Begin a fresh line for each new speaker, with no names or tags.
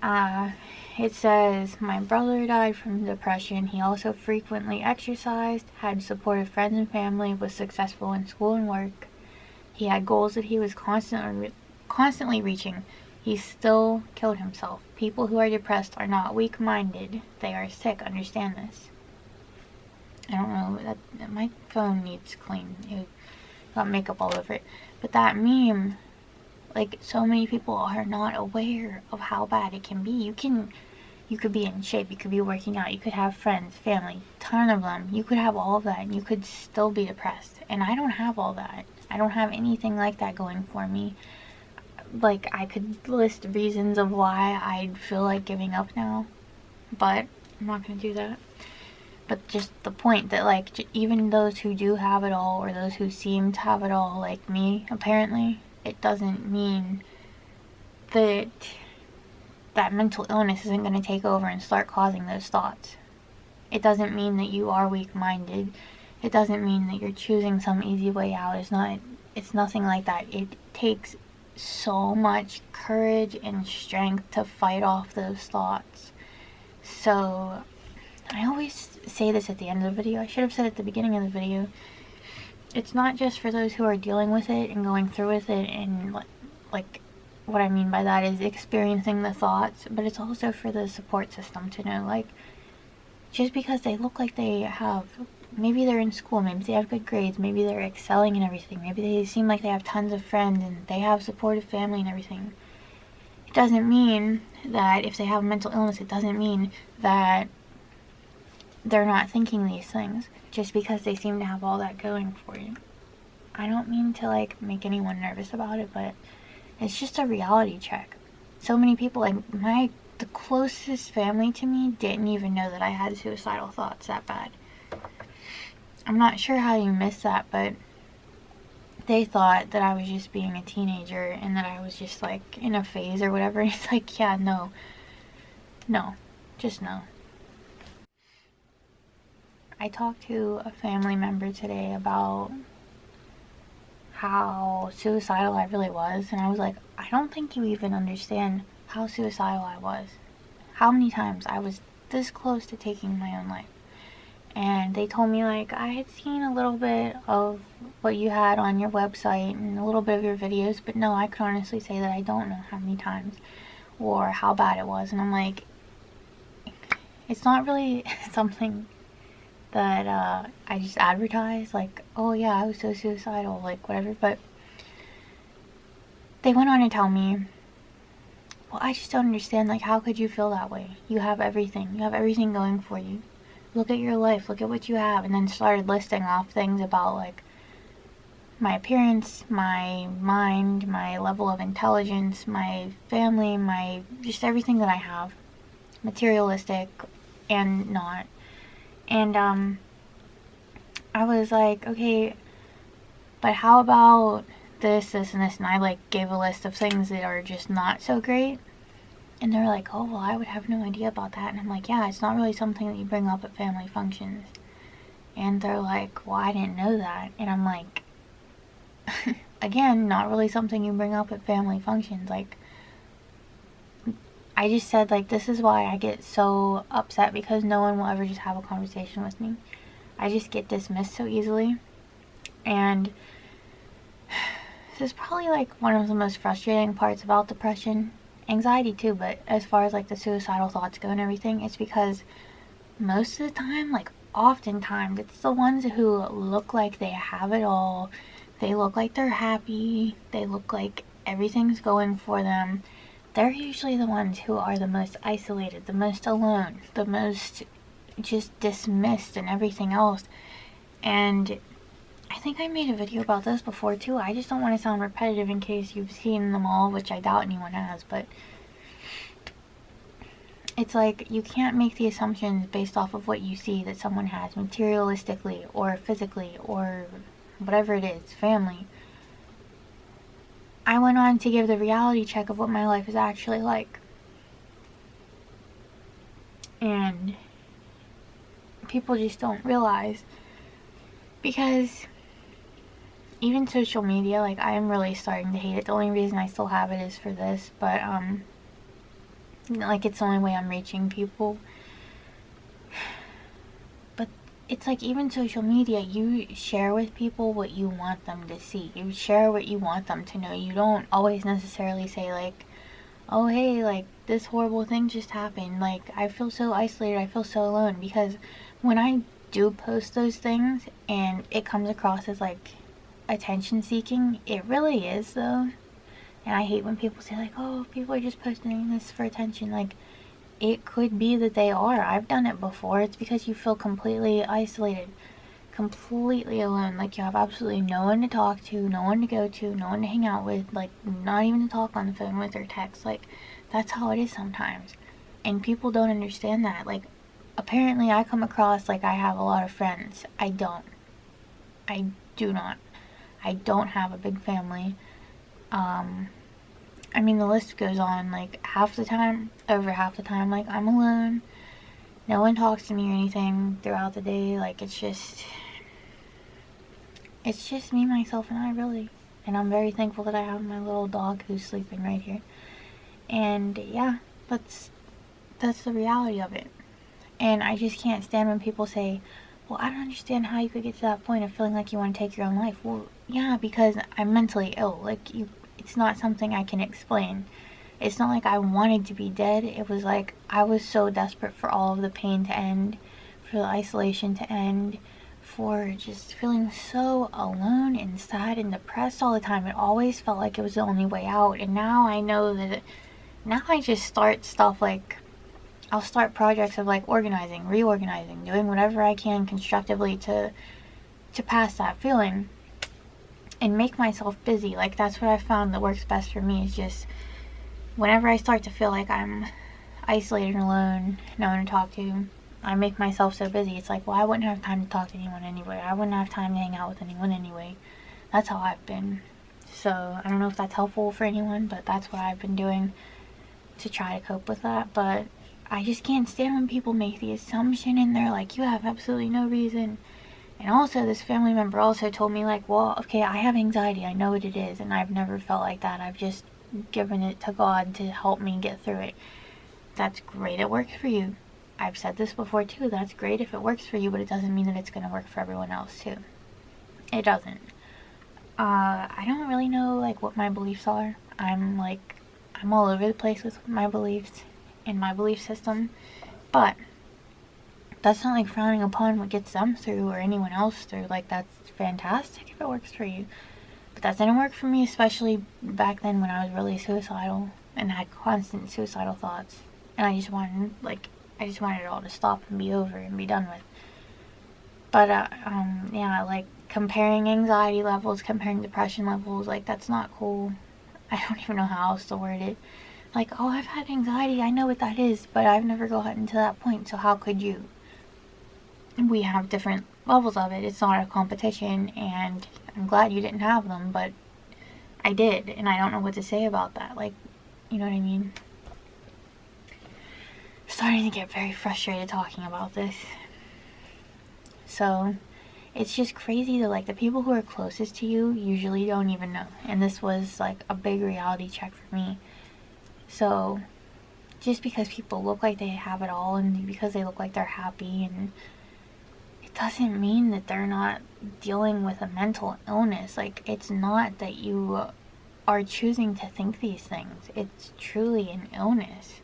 Uh, it says, my brother died from depression. He also frequently exercised, had supportive friends and family, was successful in school and work. He had goals that he was constantly reaching. He still killed himself. People who are depressed are not weak-minded. They are sick. Understand this. I don't know. That my phone needs clean. It got makeup all over it. But that meme, like, so many people are not aware of how bad it can be. You could be in shape, you could be working out, you could have friends, family, ton of them. You could have all of that and you could still be depressed. And I don't have all that. I don't have anything like that going for me. Like, I could list reasons of why I'd feel like giving up now, but I'm not gonna do that. But just the point that, like, even those who do have it all, or those who seem to have it all, like me, apparently, it doesn't mean that that mental illness isn't going to take over and start causing those thoughts. It doesn't mean that you are weak-minded. It doesn't mean that you're choosing some easy way out. It's nothing like that. It takes so much courage and strength to fight off those thoughts. So, I always say this at the end of the video. I should have said it at the beginning of the video. It's not just for those who are dealing with it and going through with it, and like what I mean by that is experiencing the thoughts, but it's also for the support system to know, like, just because they look like they have, maybe they're in school, maybe they have good grades, maybe they're excelling and everything, maybe they seem like they have tons of friends and they have supportive family and everything. It doesn't mean that if they have mental illness, it doesn't mean that they're not thinking these things just because they seem to have all that going for you. I don't mean to, like, make anyone nervous about it, but it's just a reality check. So many people, like, the closest family to me didn't even know that I had suicidal thoughts that bad. I'm not sure how you miss that, but they thought that I was just being a teenager and that I was just, like, in a phase or whatever. And it's like, yeah, no, just no. I talked to a family member today about how suicidal I really was, and I was like, I don't think you even understand how suicidal I was. How many times I was this close to taking my own life. And they told me, like, I had seen a little bit of what you had on your website and a little bit of your videos, but no, I could honestly say that I don't know how many times or how bad it was. And I'm like, it's not really something that I just advertise, like, oh yeah, I was so suicidal, like, whatever. But they went on to tell me, well, I just don't understand, like, how could you feel that way? You have everything going for you. Look at your life, look at what you have. And then started listing off things about, like, my appearance, my mind, my level of intelligence, my family, my just everything that I have, materialistic and not. And I was like, okay, but how about this, and this, and I, like, gave a list of things that are just not so great. And they're like, oh, well, I would have no idea about that. And I'm like, yeah, it's not really something that you bring up at family functions. And they're like, well, I didn't know that. And I'm like, again, not really something you bring up at family functions. Like, I just said, like, this is why I get so upset, because no one will ever just have a conversation with me. I just get dismissed so easily. And this is probably, like, one of the most frustrating parts about depression. Anxiety too, but as far as, like, the suicidal thoughts go and everything, it's because most of the time, like, oftentimes, it's the ones who look like they have it all. They look like they're happy. They look like everything's going for them. They're usually the ones who are the most isolated, the most alone, the most just dismissed and everything else. And I think I made a video about this before too. I just don't want to sound repetitive in case you've seen them all, which I doubt anyone has, but it's like, you can't make the assumptions based off of what you see that someone has materialistically or physically or whatever it is, family. I went on to give the reality check of what my life is actually like. And people just don't realize, because even social media, like, I am really starting to hate it. The only reason I still have it is for this, but like it's the only way I'm reaching people. But it's like, even social media, you share with people what you want them to see. You share what you want them to know. You don't always necessarily say, like, oh, hey, like, this horrible thing just happened. Like, I feel so isolated. I feel so alone. Because when I do post those things and it comes across as, like, attention seeking, it really is, though. And I hate when people say, like, oh, people are just posting this for attention. Like, it could be that they are. I've done it before. It's because you feel completely isolated, completely alone. Like, you have absolutely no one to talk to, no one to go to, no one to hang out with, like, not even to talk on the phone with or text. Like, that's how it is sometimes. And people don't understand that. Like, apparently I come across like I have a lot of friends. I don't. I do not. I don't have a big family. I mean, the list goes on. Like, over half the time, like, I'm alone. No one talks to me or anything throughout the day. Like, it's just me, myself, and I, really. And I'm very thankful that I have my little dog who's sleeping right here. And yeah, that's the reality of it. And I just can't stand when people say, well, I don't understand how you could get to that point of feeling like you want to take your own life. Well, yeah, because I'm mentally ill. Like, it's not something I can explain. It's not like I wanted to be dead. It was like I was so desperate for all of the pain to end, for the isolation to end, for just feeling so alone and sad and depressed all the time. It always felt like it was the only way out. And now I know that now I just start stuff like, I'll start projects of, like, organizing, reorganizing, doing whatever I can constructively to pass that feeling and make myself busy. Like, that's what I found that works best for me, is just whenever I start to feel like I'm isolated and alone, no one to talk to, I make myself so busy. It's like, well, I wouldn't have time to talk to anyone anyway. I wouldn't have time to hang out with anyone anyway. That's how I've been. So I don't know if that's helpful for anyone, but that's what I've been doing to try to cope with that. But I just can't stand when people make the assumption and they're like, you have absolutely no reason. And also, this family member also told me, like, well, okay, I have anxiety. I know what it is, and I've never felt like that. I've just given it to God to help me get through it. That's great. It works for you. I've said this before, too. That's great if it works for you, but it doesn't mean that it's going to work for everyone else, too. It doesn't. I don't really know, like, what my beliefs are. I'm all over the place with my beliefs and my belief system, but that's not, like, frowning upon what gets them through or anyone else through. Like, that's fantastic if it works for you. But that didn't work for me, especially back then when I was really suicidal and had constant suicidal thoughts. And I just wanted it all to stop and be over and be done with. But, yeah, like, comparing anxiety levels, comparing depression levels, like, that's not cool. I don't even know how else to word it. Like, oh, I've had anxiety, I know what that is, but I've never gotten to that point, so how could you? We have different levels of it. It's not a competition, and I'm glad you didn't have them, but I did, and I don't know what to say about that. Like, you know what I mean? Starting to get very frustrated talking about this. So, it's just crazy that, like, the people who are closest to you usually don't even know. And this was, like, a big reality check for me. So, just because people look like they have it all and because they look like they're happy, and it doesn't mean that they're not dealing with a mental illness. Like, it's not that you are choosing to think these things. It's truly an illness.